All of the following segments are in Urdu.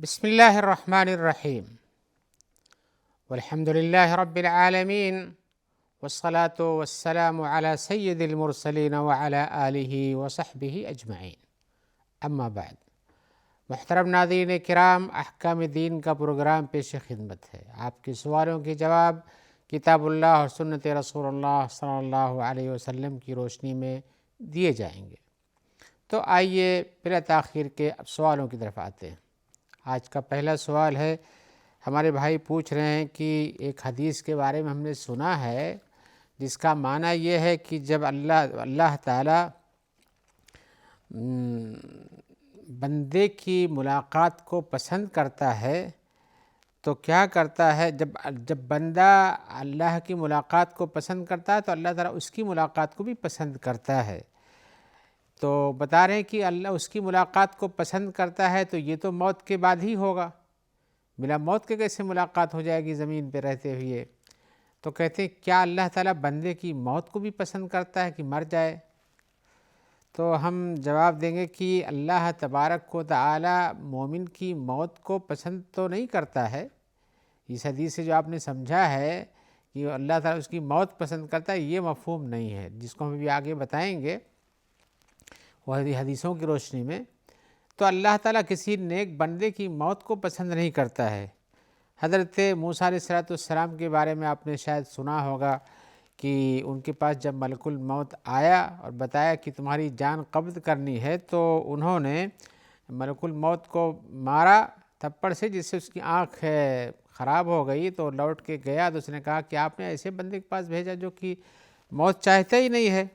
بسم الله الرحمن الرحيم والحمد لله رب العالمين والصلاة والسلام على سيد المرسلين وعلى آله وصحبه أجمعين اما بعد محترم ناظرین کرام، احکام دین کا پروگرام پیش خدمت ہے۔ آپ کے سوالوں کے جواب کتاب اللہ اور سنت رسول اللہ صلی اللہ علیہ وسلم کی روشنی میں دیے جائیں گے۔ تو آئیے بلا تاخیر کے اب سوالوں کی طرف آتے ہیں۔ آج کا پہلا سوال ہے، ہمارے بھائی پوچھ رہے ہیں کہ ایک حدیث کے بارے میں ہم نے سنا ہے جس کا معنی یہ ہے کہ جب اللہ تعالیٰ بندے کی ملاقات کو پسند کرتا ہے تو کیا کرتا ہے؟ جب بندہ اللہ کی ملاقات کو پسند کرتا ہے تو اللہ تعالیٰ اس کی ملاقات کو بھی پسند کرتا ہے۔ تو بتا رہے ہیں کہ اللہ اس کی ملاقات کو پسند کرتا ہے تو یہ تو موت کے بعد ہی ہوگا، بلا موت کے کیسے ملاقات ہو جائے گی زمین پہ رہتے ہوئے؟ تو کہتے ہیں کیا اللہ تعالیٰ بندے کی موت کو بھی پسند کرتا ہے کہ مر جائے؟ تو ہم جواب دیں گے کہ اللہ تبارک و تعالیٰ مومن کی موت کو پسند تو نہیں کرتا ہے۔ اس حدیث سے جو آپ نے سمجھا ہے کہ اللہ تعالیٰ اس کی موت پسند کرتا ہے، یہ مفہوم نہیں ہے، جس کو ہم بھی آگے بتائیں گے وہ حدیثوں کی روشنی میں۔ تو اللہ تعالیٰ کسی نیک بندے کی موت کو پسند نہیں کرتا ہے۔ حضرت موسیٰ علیہ السلام کے بارے میں آپ نے شاید سنا ہوگا کہ ان کے پاس جب ملک الموت آیا اور بتایا کہ تمہاری جان قبض کرنی ہے تو انہوں نے ملک الموت کو مارا تھپڑ سے، جس سے اس کی آنکھ خراب ہو گئی۔ تو لوٹ کے گیا تو اس نے کہا کہ آپ نے ایسے بندے کے پاس بھیجا جو کہ موت چاہتا ہی نہیں ہے۔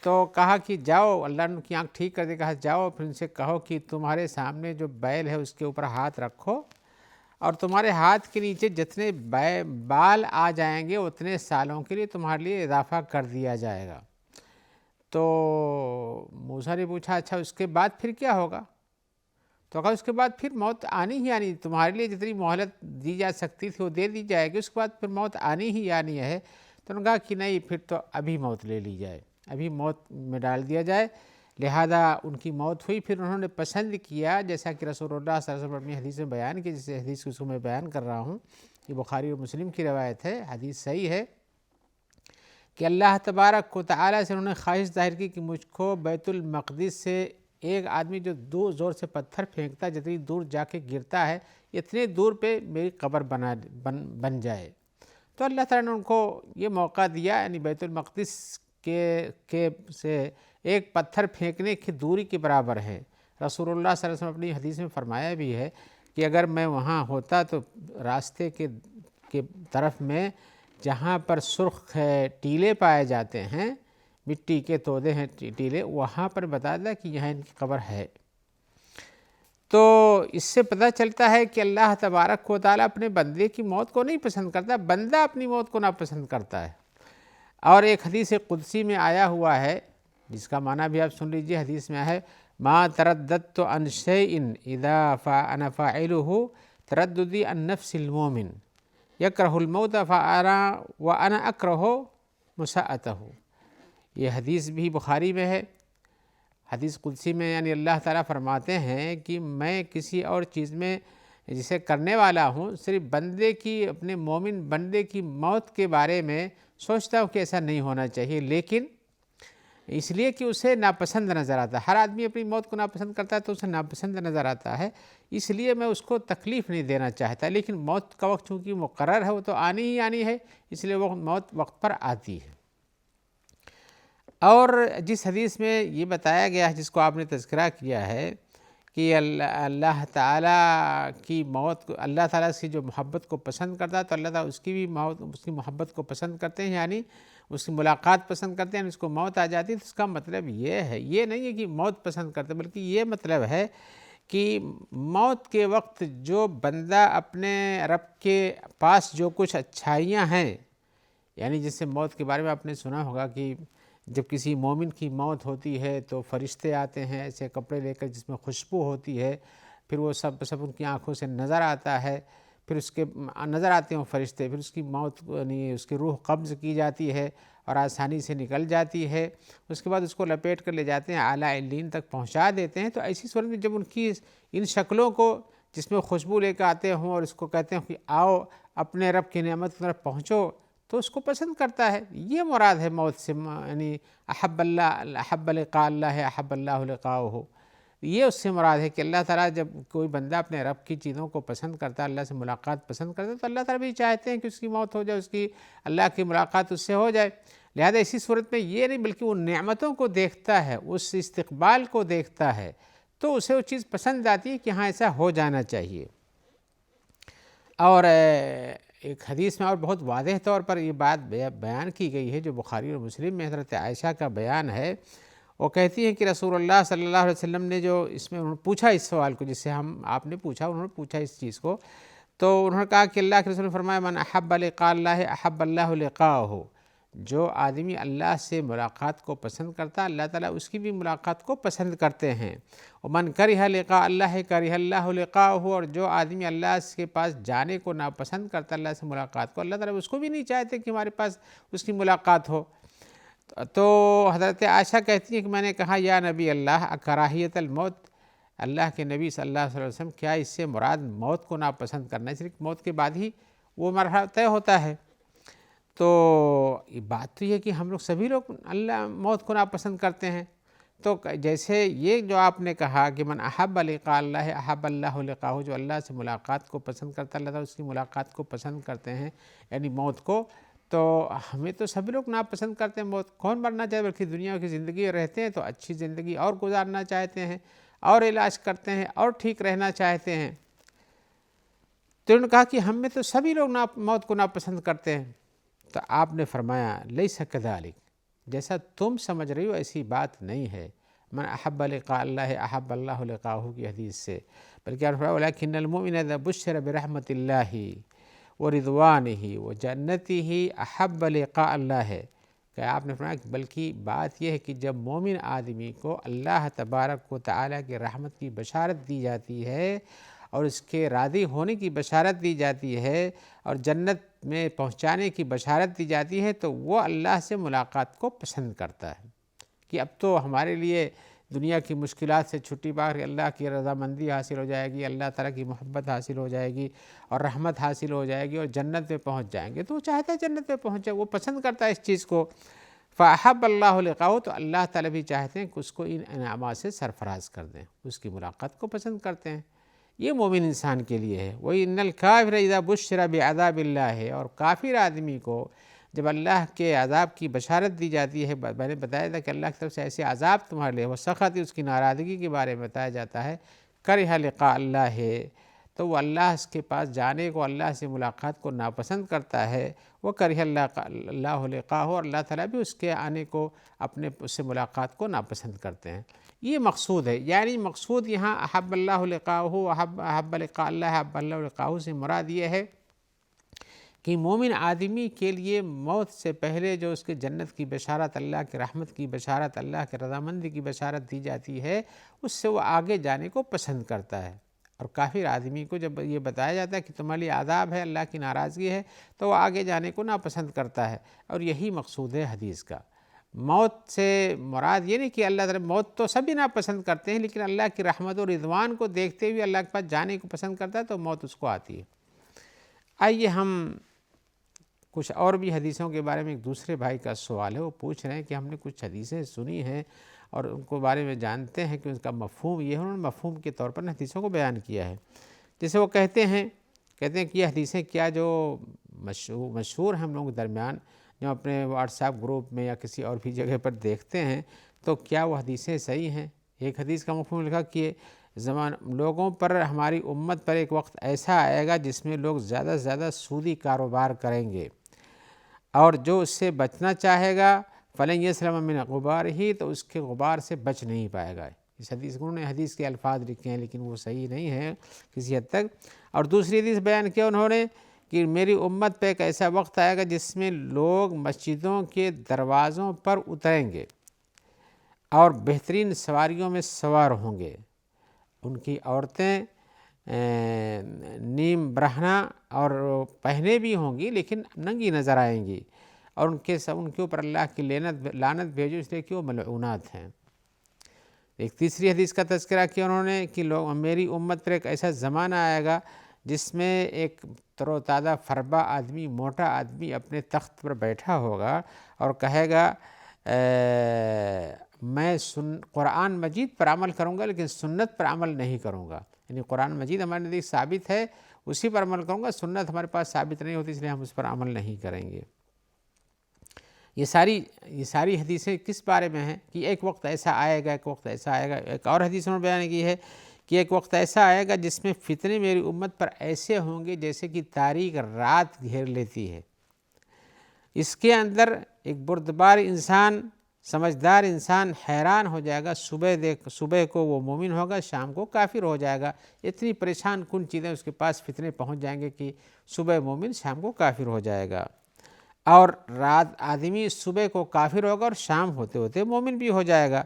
تو کہا کہ جاؤ، اللہ نے ان کی آنکھ ٹھیک کر دے، کہا جاؤ پھر ان سے کہو کہ تمہارے سامنے جو بیل ہے اس کے اوپر ہاتھ رکھو اور تمہارے ہاتھ کے نیچے جتنے بال آ جائیں گے اتنے سالوں کے لیے تمہارے لیے اضافہ کر دیا جائے گا۔ تو موسیٰ نے پوچھا اچھا اس کے بعد پھر کیا ہوگا؟ تو کہا اس کے بعد پھر موت آنی ہی آنی، تمہارے لیے جتنی مہلت دی جا سکتی تھی وہ دے دی جائے گی، اس کے بعد پھر موت آنی ہی آنی ہے۔ تو انہوں نے کہا کہ نہیں، پھر تو ابھی موت لے لی جائے، ابھی موت میں ڈال دیا جائے۔ لہذا ان کی موت ہوئی۔ پھر انہوں نے پسند کیا، جیسا کہ رسول اللہ صلی اللہ علیہ وسلم اپنی حدیث میں بیان کی، جس حدیث کو میں بیان کر رہا ہوں، یہ بخاری اور مسلم کی روایت ہے، حدیث صحیح ہے، کہ اللہ تبارک و تعالیٰ سے انہوں نے خواہش ظاہر کی کہ مجھ کو بیت المقدس سے ایک آدمی جو دور زور سے پتھر پھینکتا ہے، جتنی دور جا کے گرتا ہے اتنے دور پہ میری قبر بن جائے۔ تو اللہ تعالیٰ نے ان کو یہ موقع دیا، یعنی بیت المقدس کے سے ایک پتھر پھینکنے کی دوری کے برابر ہے۔ رسول اللہ صلی اللہ علیہ وسلم اپنی حدیث میں فرمایا بھی ہے کہ اگر میں وہاں ہوتا تو راستے کے طرف میں جہاں پر سرخ ٹیلے پائے جاتے ہیں، مٹی کے تودے ہیں ٹیلے، وہاں پر بتا دیا کہ یہاں ان کی قبر ہے۔ تو اس سے پتہ چلتا ہے کہ اللہ تبارک و تعالیٰ اپنے بندے کی موت کو نہیں پسند کرتا، بندہ اپنی موت کو ناپسند کرتا ہے۔ اور ایک حدیث قدسی میں آیا ہوا ہے جس کا معنی بھی آپ سن لیجئے، حدیث میں ہے ما ترددت عن شیء اذا انا فاعلہ ترددی عن نفس المومن یکرہ الموت وانا اکرہ مساءتہ۔ یہ حدیث بھی بخاری میں ہے، حدیث قدسی میں، یعنی اللہ تعالیٰ فرماتے ہیں کہ میں کسی اور چیز میں جسے کرنے والا ہوں، صرف بندے کی، اپنے مومن بندے کی موت کے بارے میں سوچتا ہوں کہ ایسا نہیں ہونا چاہیے، لیکن اس لیے کہ اسے ناپسند نظر آتا ہے۔ ہر آدمی اپنی موت کو ناپسند کرتا ہے تو اسے ناپسند نظر آتا ہے، اس لیے میں اس کو تکلیف نہیں دینا چاہتا، لیکن موت کا وقت چونکہ مقرر ہے وہ تو آنی ہی آنی ہے، اس لیے وہ موت وقت پر آتی ہے۔ اور جس حدیث میں یہ بتایا گیا ہے، جس کو آپ نے تذکرہ کیا ہے کہ اللہ تعالیٰ کی موت کو، اللہ تعالیٰ سے جو محبت کو پسند کرتا ہے تو اللہ تعالیٰ اس کی بھی موت، اس کی محبت کو پسند کرتے ہیں، یعنی اس کی ملاقات پسند کرتے ہیں، اس کو موت آ جاتی ہے۔ تو اس کا مطلب یہ ہے، یہ نہیں ہے کہ موت پسند کرتے، بلکہ یہ مطلب ہے کہ موت کے وقت جو بندہ اپنے رب کے پاس جو کچھ اچھائیاں ہیں، یعنی جس سے موت کے بارے میں آپ نے سنا ہوگا کہ جب کسی مومن کی موت ہوتی ہے تو فرشتے آتے ہیں ایسے کپڑے لے کر جس میں خوشبو ہوتی ہے، پھر وہ سب ان کی آنکھوں سے نظر آتا ہے، پھر اس کے نظر آتے ہیں فرشتے، پھر اس کی موت، یعنی اس کی روح قبض کی جاتی ہے اور آسانی سے نکل جاتی ہے، اس کے بعد اس کو لپیٹ کر لے جاتے ہیں اعلیٰ علیین تک پہنچا دیتے ہیں۔ تو ایسی صورت میں جب ان کی ان شکلوں کو جس میں خوشبو لے کے آتے ہوں اور اس کو کہتے ہیں کہ آؤ اپنے رب کی نعمت کی طرف پہنچو، تو اس کو پسند کرتا ہے۔ یہ مراد ہے موت سے، یعنی احب لقاء اللہ احب اللہ لقاءہ، یہ اس سے مراد ہے کہ اللہ تعالیٰ جب کوئی بندہ اپنے رب کی چیزوں کو پسند کرتا ہے، اللہ سے ملاقات پسند کرتا ہے، تو اللہ تعالیٰ بھی چاہتے ہیں کہ اس کی موت ہو جائے، اس کی اللہ کی ملاقات اس سے ہو جائے۔ لہذا اسی صورت میں یہ نہیں بلکہ وہ نعمتوں کو دیکھتا ہے، اس استقبال کو دیکھتا ہے، تو اسے وہ چیز پسند آتی ہے کہ ہاں ایسا ہو جانا چاہیے۔ اور ایک حدیث میں اور بہت واضح طور پر یہ بات بیان کی گئی ہے جو بخاری اور مسلم میں حضرت عائشہ کا بیان ہے۔ وہ کہتی ہیں کہ رسول اللہ صلی اللہ علیہ وسلم نے جو اس میں انہوں نے پوچھا اس سوال کو، جس سے آپ نے پوچھا، انہوں نے پوچھا اس چیز کو، تو انہوں نے کہا کہ اللہ کے رسول نے فرمایا من احب لقاء اللہ احب اللہ لقاءہ، جو آدمی اللہ سے ملاقات کو پسند کرتا اللہ تعالیٰ اس کی بھی ملاقات کو پسند کرتے ہیں۔ ومن کرہ لقاء اللہ کرہ اللہ لقاءہ، اور جو آدمی اللہ کے پاس جانے کو ناپسند کرتا اللہ سے ملاقات کو، اللہ تعالیٰ اس کو بھی نہیں چاہتے کہ ہمارے پاس اس کی ملاقات ہو۔ تو حضرت عائشہ کہتی ہیں کہ میں نے کہا یا نبی اللہ کراہیت الموت، اللہ کے نبی صلی اللہ علیہ وسلم کیا اس سے مراد موت کو ناپسند کرنا ہے؟ صرف موت کے بعد ہی وہ مرحلہ طے ہوتا ہے؟ تو یہ بات تو یہ کہ ہم لوگ سبھی لوگ اللہ موت کو ناپسند کرتے ہیں۔ تو جیسے یہ جو آپ نے کہا کہ من احب لقاء اللہ احب اللہ لقاءہ، جو اللہ سے ملاقات کو پسند کرتا اللہ تعالیٰ اس کی ملاقات کو پسند کرتے ہیں، یعنی موت کو، تو ہمیں تو سبھی لوگ ناپسند کرتے ہیں موت۔ کون مرنا چاہے؟ بلکہ دنیا کی زندگی رہتے ہیں تو اچھی زندگی اور گزارنا چاہتے ہیں، اور علاج کرتے ہیں، اور ٹھیک رہنا چاہتے ہیں۔ تو انہوں نے کہا کہ ہم میں تو سبھی لوگ موت کو ناپسند کرتے ہیں۔ تو آپ نے فرمایا لیس کذالک، جیسا تم سمجھ رہی ہو ایسی بات نہیں ہے، من احب لقاء اللہ احب اللہ لقاءہ کی حدیث سے، بلکہ آپ نے فرمایا ولکن المؤمن اذا بشر برحمت اللہ ورضوانہ وجنتہ احب لقاء اللہ، کہ آپ نے فرمایا بلکہ بات یہ ہے کہ جب مومن آدمی کو اللہ تبارک و تعالیٰ کی رحمت کی بشارت دی جاتی ہے اور اس کے راضی ہونے کی بشارت دی جاتی ہے اور جنت میں پہنچانے کی بشارت دی جاتی ہے، تو وہ اللہ سے ملاقات کو پسند کرتا ہے کہ اب تو ہمارے لیے دنیا کی مشکلات سے چھٹی پا کر اللہ کی رضامندی حاصل ہو جائے گی، اللہ تعالیٰ کی محبت حاصل ہو جائے گی اور رحمت حاصل ہو جائے گی اور جنت میں پہنچ جائیں گے۔ تو وہ چاہتا ہے جنت میں پہنچے، وہ پسند کرتا ہے اس چیز کو۔ فَأَحَبَّ اللَّهُ لِقَاءَهُ، تو اللہ تعالیٰ بھی چاہتے ہیں کہ اس کو ان انعامات سے سرفراز کر دیں، اس کی ملاقات کو پسند کرتے ہیں۔ یہ مومن انسان کے لیے ہے۔ وَإِنَّ الْكَافِرَ إِذَا بُشِّرَ بِعَذَابِ اللَّهِ، اور کافر آدمی کو جب اللہ کے عذاب کی بشارت دی جاتی ہے، میں نے بتایا تھا کہ اللہ کی طرف سے ایسے عذاب تمہارے لیے، وہ سخت اس کی ناراضگی کے بارے میں بتایا جاتا ہے، کرہ لقاء اللہ، تو وہ اللہ کے پاس جانے کو، اللہ سے ملاقات کو ناپسند کرتا ہے، وہ کرہ اللہ لقاءہ، اور اللہ تعالیٰ بھی اس کے آنے کو، اپنے اس سے ملاقات کو ناپسند کرتے ہیں۔ یہ مقصود ہے، یعنی مقصود یہاں احب اللہ لقاءہ احب لقاء اللہ احب اللہ لقاءہ سے مراد یہ ہے کہ مومن آدمی کے لیے موت سے پہلے جو اس کے جنت کی بشارت، اللہ کی رحمت کی بشارت، اللہ کے رضامندی کی بشارت دی جاتی ہے، اس سے وہ آگے جانے کو پسند کرتا ہے۔ اور کافر آدمی کو جب یہ بتایا جاتا ہے کہ تمہارے لیے عذاب ہے، اللہ کی ناراضگی ہے، تو وہ آگے جانے کو ناپسند کرتا ہے۔ اور یہی مقصود ہے حدیث کا۔ موت سے مراد یہ نہیں کہ اللہ تعالیٰ، موت تو سبھی ناپسند کرتے ہیں، لیکن اللہ کی رحمت و رضوان کو دیکھتے ہوئے اللہ کے پاس جانے کو پسند کرتا ہے تو موت اس کو آتی ہے۔ آئیے ہم کچھ اور بھی حدیثوں کے بارے میں، ایک دوسرے بھائی کا سوال ہے، وہ پوچھ رہے ہیں کہ ہم نے کچھ حدیثیں سنی ہیں اور ان کو بارے میں جانتے ہیں کہ اس کا مفہوم یہ ہے، انہوں نے مفہوم کے طور پر حدیثوں کو بیان کیا ہے۔ جیسے وہ کہتے ہیں کہ یہ حدیثیں کیا جو مشہور ہیں ہم لوگوں کے درمیان، جو اپنے واٹس ایپ گروپ میں یا کسی اور بھی جگہ پر دیکھتے ہیں، تو کیا وہ حدیثیں صحیح ہیں؟ ایک حدیث کا مفہوم لکھا کہ لوگوں پر، ہماری امت پر ایک وقت ایسا آئے گا جس میں لوگ زیادہ سے زیادہ سودی کاروبار کریں گے، اور جو اس سے بچنا چاہے گا فَلَن يَسْلَمَ مِنْ غُبَارِهِ، تو اس کے غبار سے بچ نہیں پائے گا۔ اس حدیث کو انہوں نے حدیث کے الفاظ لکھے ہیں لیکن وہ صحیح نہیں ہے کسی حد تک۔ اور دوسری حدیث بیان کیا انہوں نے کہ میری امت پہ ایک ایسا وقت آئے گا جس میں لوگ مسجدوں کے دروازوں پر اتریں گے اور بہترین سواریوں میں سوار ہوں گے، ان کی عورتیں نیم برہنہ اور پہنے بھی ہوں گی لیکن ننگی نظر آئیں گی، اور ان کے اوپر اللہ کی لعنت بھیجو اس لیے کہ وہ ملعونات ہیں۔ ایک تیسری حدیث کا تذکرہ کیا انہوں نے کہ میری امت پر ایک ایسا زمانہ آئے گا جس میں ایک تر و تازہ فربا آدمی، موٹا آدمی اپنے تخت پر بیٹھا ہوگا اور کہے گا میں قرآن مجید پر عمل کروں گا لیکن سنت پر عمل نہیں کروں گا، یعنی قرآن مجید ہمارے نزدیک ثابت ہے، اسی پر عمل کروں گا، سنت ہمارے پاس ثابت نہیں ہوتی اس لیے ہم اس پر عمل نہیں کریں گے۔ یہ ساری حدیثیں کس بارے میں ہیں کہ ایک وقت ایسا آئے گا، ایک وقت ایسا آئے گا۔ ایک اور حدیث میں بیان کی ہے کہ ایک وقت ایسا آئے گا جس میں فتنے میری امت پر ایسے ہوں گے جیسے کہ تاریک رات گھیر لیتی ہے۔ اس کے اندر ایک بردبار انسان، سمجھدار انسان حیران ہو جائے گا، صبح کو وہ مومن ہوگا، شام کو کافر ہو جائے گا۔ اتنی پریشان کن چیزیں اس کے پاس فتنے پہنچ جائیں گے کہ صبح مومن، شام کو کافر ہو جائے گا۔ اور رات آدمی صبح کو کافر ہوگا اور شام ہوتے ہوتے مومن بھی ہو جائے گا۔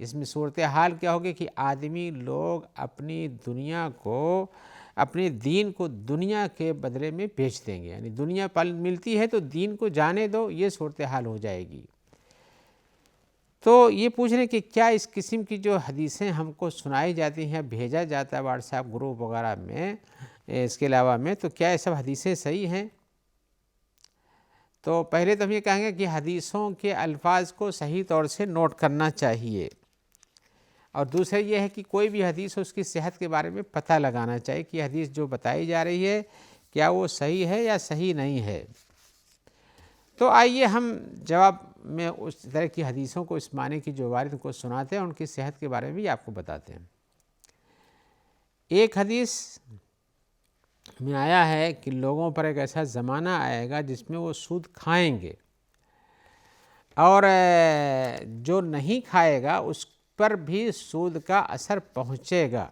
اس میں صورتحال کیا ہوگی کہ آدمی لوگ اپنی دنیا کو، اپنے دین کو دنیا کے بدلے میں بیچ دیں گے، یعنی دنیا ملتی ہے تو دین کو جانے دو، یہ صورتحال ہو جائے گی۔ تو یہ پوچھ رہے ہیں کہ کیا اس قسم کی جو حدیثیں ہم کو سنائی جاتی ہیں، بھیجا جاتا ہے واٹس ایپ گروپ وغیرہ میں، اس کے علاوہ میں، تو کیا یہ سب حدیثیں صحیح ہیں؟ تو پہلے تو ہم یہ کہیں گے کہ حدیثوں کے الفاظ کو صحیح طور سے نوٹ کرنا چاہیے، اور دوسرا یہ ہے کہ کوئی بھی حدیث ہو اس کی صحت کے بارے میں پتہ لگانا چاہیے کہ حدیث جو بتائی جا رہی ہے کیا وہ صحیح ہے یا صحیح نہیں ہے۔ تو آئیے ہم جواب میں اس طرح کی حدیثوں کو، اس معنی کی جو وارد کو سناتے ہیں، ان کی صحت کے بارے میں بھی آپ کو بتاتے ہیں۔ ایک حدیث میں آیا ہے کہ لوگوں پر ایک ایسا زمانہ آئے گا جس میں وہ سود کھائیں گے، اور جو نہیں کھائے گا اس پر بھی سود کا اثر پہنچے گا۔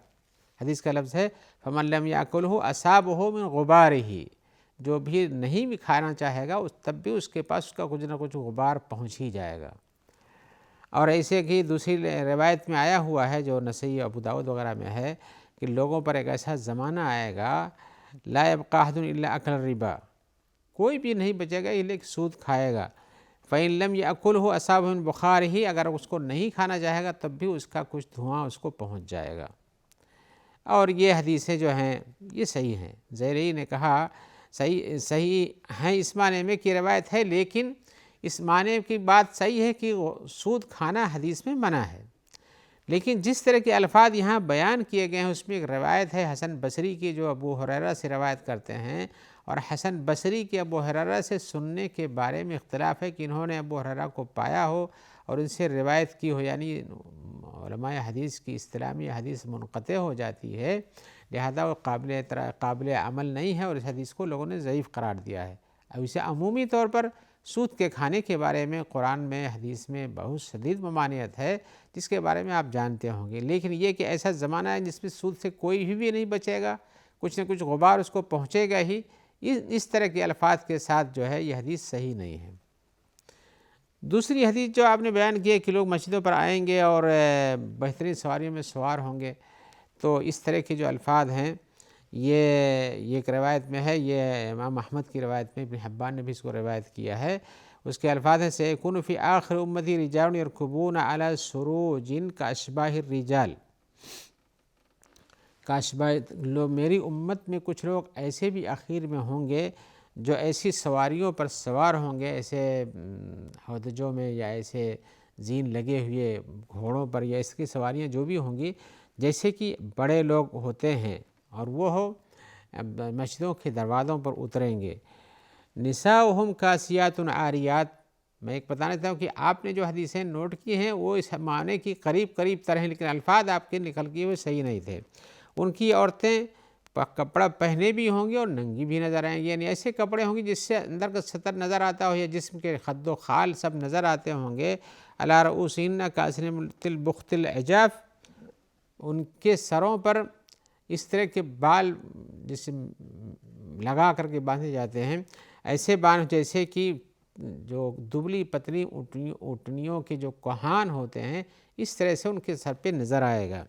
حدیث کا لفظ ہے فَمَن لَّمْ يَأْكُلْهُ أَصَابَهُ مِنْ غُبَارِهِ، جو بھی نہیں بھی کھانا چاہے گا تب بھی اس کے پاس اس کا کچھ نہ کچھ غبار پہنچ ہی جائے گا۔ اور ایسے کہ دوسری روایت میں آیا ہوا ہے جو نسائی ابو داؤد وغیرہ میں ہے کہ لوگوں پر ایک ایسا زمانہ آئے گا لا يبقى أحد إلا أكل الربا، کوئی بھی نہیں بچے گا یہ کہ سود کھائے گا۔ فَإِن لَّمْ يَأْكُلْهُ أَصَابَهُ مِنْ بُخَارِهِ، اگر اس کو نہیں کھانا چاہے گا تب بھی اس کا کچھ دھواں اس کو پہنچ جائے گا۔ اور یہ حدیثیں جو ہیں یہ صحیح ہیں۔ زہری نے کہا صحیح ہیں اس معنی میں کہ روایت ہے، لیکن اس معنی کی بات صحیح ہے کہ سود کھانا حدیث میں منع ہے، لیکن جس طرح کے الفاظ یہاں بیان کیے گئے ہیں اس میں ایک روایت ہے حسن بصری کی جو ابو ہریرہ سے روایت کرتے ہیں، اور حسن بصری کے ابو ہریرہ سے سننے کے بارے میں اختلاف ہے کہ انہوں نے ابو ہریرہ کو پایا ہو اور ان سے روایت کی ہو، یعنی علماء حدیث کی اصطلاح میں حدیث منقطع ہو جاتی ہے، لہذا وہ قابل عمل نہیں ہے اور اس حدیث کو لوگوں نے ضعیف قرار دیا ہے۔ اب اسے عمومی طور پر سود کے کھانے کے بارے میں قرآن میں، حدیث میں بہت شدید ممانعت ہے جس کے بارے میں آپ جانتے ہوں گے، لیکن یہ کہ ایسا زمانہ ہے جس میں سود سے کوئی بھی نہیں بچے گا، کچھ نہ کچھ غبار اس کو پہنچے گا ہی، اس طرح کے الفاظ کے ساتھ جو ہے یہ حدیث صحیح نہیں ہے۔ دوسری حدیث جو آپ نے بیان کی ہے کہ لوگ مسجدوں پر آئیں گے اور بہترین سواریوں میں سوار ہوں گے، تو اس طرح کے جو الفاظ ہیں یہ ایک روایت میں ہے، یہ امام احمد کی روایت میں، ابن حبان نے بھی اس کو روایت کیا ہے۔ اس کے الفاظ ہیں سَيَكُونُ فِي آخِرِ أُمَّتِي رِجَالٌ يَرْكُبُونَ عَلَى سُرُوجٍ كَأَشْبَاهِ الرِّجَالِ، میری امت میں کچھ لوگ ایسے بھی اخیر میں ہوں گے جو ایسی سواریوں پر سوار ہوں گے، ایسے ہودجوں میں یا ایسے زین لگے ہوئے گھوڑوں پر، یا اس کی سواریاں جو بھی ہوں گی جیسے کہ بڑے لوگ ہوتے ہیں، اور وہ مسجدوں کے دروازوں پر اتریں گے۔ نساؤہم کاسیات عاریات، میں ایک بتانا چاہتا ہوں کہ آپ نے جو حدیثیں نوٹ کی ہیں وہ اس معنی کی قریب طرح ہیں، لیکن الفاظ آپ کے نکل کیے ہوئے صحیح نہیں تھے۔ ان کی عورتیں کپڑا پہنے بھی ہوں گی اور ننگی بھی نظر آئیں گی، یعنی ایسے کپڑے ہوں گے جس سے اندر کا سطر نظر آتا ہو یا جسم کے خد و خال سب نظر آتے ہوں گے۔ علی رؤوسہن کاسنمۃ البخت العجاف، ان کے سروں پر اس طرح کے بال جسے لگا کر کے باندھے جاتے ہیں، ایسے باندھ جیسے کہ جو دبلی پتلی اونٹنیوں کے جو کوہان ہوتے ہیں اس طرح سے ان کے سر پہ نظر آئے گا۔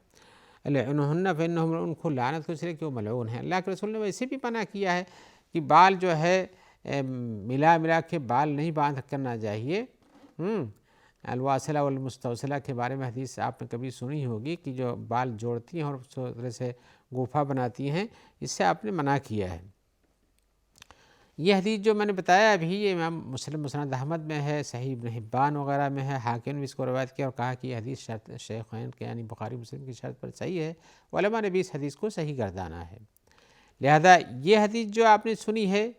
لعنہن فإنہم، ان کو لعنت کو اس لیے کہ وہ ملعون ہیں۔ اللہ کے رسول نے ویسے بھی منع کیا ہے کہ بال جو ہے ملا کے بال نہیں باندھ کرنا چاہیے۔ الواصلہ والمستوصلہ کے بارے میں حدیث آپ نے کبھی سنی ہوگی کہ جو بال جوڑتی ہیں اور اس طرح سے گوفہ بناتی ہیں، اس سے آپ نے منع کیا ہے۔ یہ حدیث جو میں نے بتایا ابھی، یہ امام مسلم مسند احمد میں ہے، صحیح ابن حبان وغیرہ میں ہے، حاکم نے اس کو روایت کیا اور کہا کہ یہ حدیث شرط شیخین کے یعنی بخاری مسلم کی شرط پر صحیح ہے۔ علماء نے بھی اس حدیث کو صحیح گردانا ہے۔ لہذا یہ حدیث جو آپ نے سنی ہے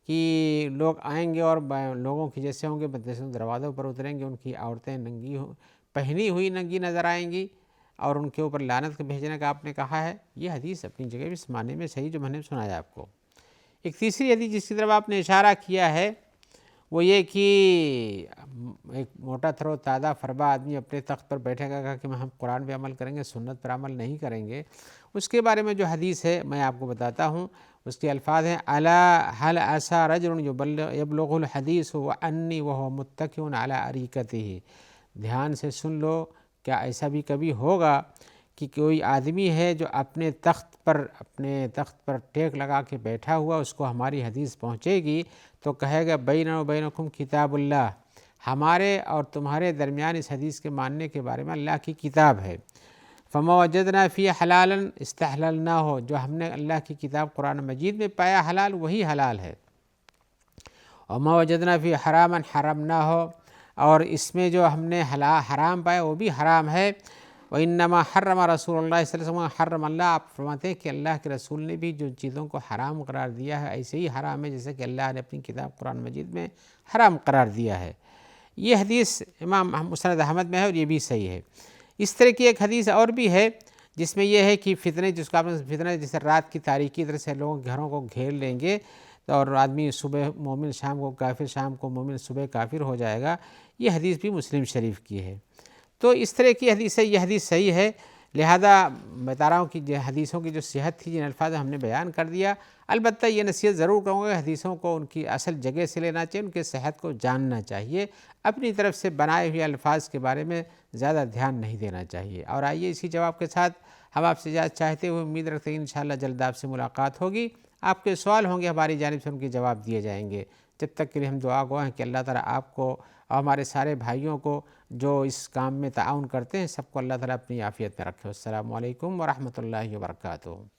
کہ لوگ آئیں گے اور لوگوں کی جیسے ہوں گے، جیسے دروازوں پر اتریں گے ان کی عورتیں ننگی پہنی ہوئی ننگی نظر آئیں گی اور ان کے اوپر لعنت کے بھیجنے کا آپ نے کہا ہے، یہ حدیث اپنی جگہ اس معنی میں صحیح جو میں نے سنایا آپ کو۔ ایک تیسری حدیث جس کی طرف آپ نے اشارہ کیا ہے وہ یہ کہ ایک موٹا تھرو تازہ فربا آدمی اپنے تخت پر بیٹھے گا کہ ہم قرآن پہ عمل کریں گے، سنت پر عمل نہیں کریں گے، اس کے بارے میں جو حدیث ہے میں آپ کو بتاتا ہوں۔ اس کے الفاظ ہیں الا هل عسى رجل يبلغ الحديث وانی وهو متكئ على اريكته، دھیان سے سن لو، کیا ایسا بھی کبھی ہوگا کہ کوئی آدمی ہے جو اپنے تخت پر ٹیک لگا کے بیٹھا ہوا، اس کو ہماری حدیث پہنچے گی تو کہے گا بیننا و بینکم کتاب اللہ، ہمارے اور تمہارے درمیان اس حدیث کے ماننے کے بارے میں اللہ کی کتاب ہے۔ فما وجدنا فی حلالا استحللناہ، جو ہم نے اللہ کی کتاب قرآن مجید میں پایا حلال وہی حلال ہے، وما وجدنا فی حراما حرمناہ، اور اس میں جو ہم نے حرام پایا وہ بھی حرام ہے۔ وَإِنَّمَا حَرَّمَ رَسُولُ اللَّهِ صلی اللہ علیہ وسلم حرم اللہ، آپ فرماتے ہیں کہ اللہ کے رسول نے بھی جو چیزوں کو حرام قرار دیا ہے ایسے ہی حرام ہے جیسے کہ اللہ نے اپنی کتاب قرآن مجید میں حرام قرار دیا ہے۔ یہ حدیث امام مسند احمد میں ہے اور یہ بھی صحیح ہے۔ اس طرح کی ایک حدیث اور بھی ہے جس میں یہ ہے کہ فتنے، جس کو آپ نے فتنہ جیسے رات کی تاریکی طرح سے لوگوں کے گھروں کو گھیر لیں گے اور آدمی صبح مومن شام کو کافر، شام کو مومن صبح کافر ہو جائے گا، یہ حدیث بھی مسلم شریف کی ہے۔ تو اس طرح کی حدیث ہے، یہ حدیث صحیح ہے۔ لہذا بتا رہا ہوں کہ حدیثوں کی جو صحت تھی جن الفاظ ہم نے بیان کر دیا، البتہ یہ نصیحت ضرور کروں گا کہ حدیثوں کو ان کی اصل جگہ سے لینا چاہیے، ان کے صحت کو جاننا چاہیے، اپنی طرف سے بنائے ہوئے الفاظ کے بارے میں زیادہ دھیان نہیں دینا چاہیے۔ اور آئیے اسی جواب کے ساتھ ہم آپ سے اجازت چاہتے ہوئے امید رکھتے ہیں انشاءاللہ جلد آپ سے ملاقات ہوگی، آپ کے سوال ہوں گے ہماری جانب سے ان کے جواب دیے جائیں گے۔ جب تک کے لیے ہم دعا گو ہیں کہ اللہ تعالیٰ آپ کو اور ہمارے سارے بھائیوں کو جو اس کام میں تعاون کرتے ہیں سب کو اللہ تعالیٰ اپنی عافیت میں رکھے۔ السلام علیکم ورحمۃ اللہ وبرکاتہ۔